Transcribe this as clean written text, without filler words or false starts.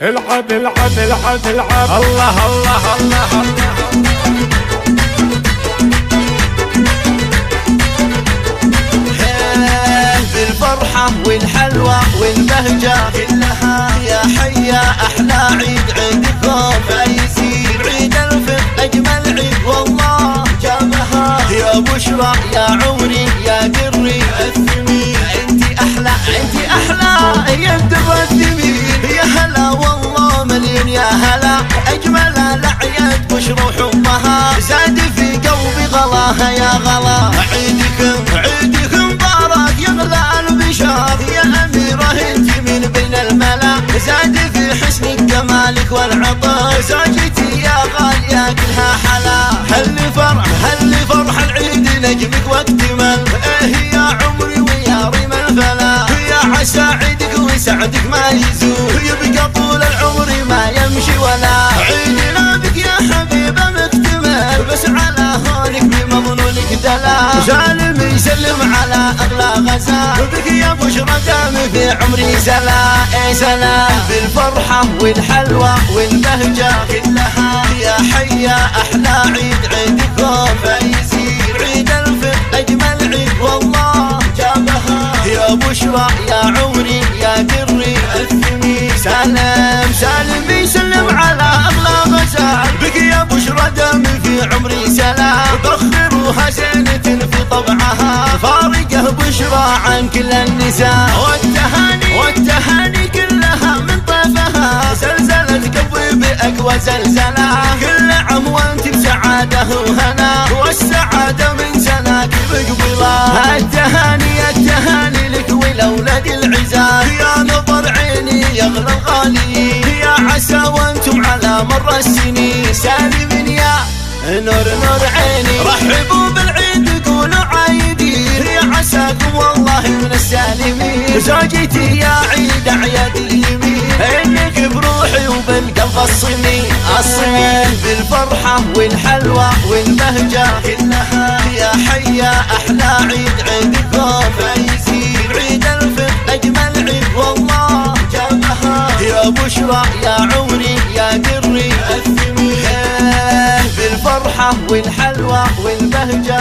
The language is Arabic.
العب العب العب العب الله الله الله الله. بالفرحة والحلوة والبهجة كلها يا حيا أحلى عيد عيدكم فايزين عيد الفطر أجمل عيد والله جابها يا بشرى يا عمري يا قري الثمين انتي أحلى يا الدر الثمين يا هلا والله مليون يا هلا أجمل الأعياد بشرى وحبها زاد في قلبي غلاها يا غلا عيدكم مبارك يغلى البشار يا أميرة انت من بين الملا زاد في حسنك جمالك والعطر زوجتي يا غالية كلها حلا هل فرح العيد نجمك واكتمل يا عمري ويا ريم الفلا يا عسى عيدك وسعدك ما يزول يبقى طول العمر ما يمشي ولا عيدنا بك يا حبيبة مكتمل بس على هونك بمظنونك دلا سالم يسلم على اغلى غزال بك يا بشرى دام في عمري سلام بالفرحة والحلوة والبهجة كلها يا حيا احلى عيد عيدكم فايزين عيد الفطر اجمل عيد والله جابها يا بشرى يا عمري يا قري الثمين سالم يسلم على اغلى غزال بك يا بشرى دام في عمري سلام بخروها زينة في طبعها فارقه بشرى عن كل النساء والتهاني كلها من طيفها زلزلت قلبي بأقوى زلزلة كل عام وانت بسعادة وهنا والسعادة من سناك بقبلها التهاني لك ولولد العزال يا نظر عيني يغلى الغالي يا عسى وانتم على مر السنين سالمين يا نور عيني رحبوا بالعيد قولوا عايدين يا عساكم والله من السالمين زوجتي يا عيد اعياد اليمين انك بروحي وبالقلب الصمين بالفرحة والحلوة والبهجة كلها يا حيا احلى عيد عيدكم فايزين عيد الفطر اجمل عيد والله جابها يا بشرى يا عمري يا قري الثمين بالفرحة والحلوة والبهجة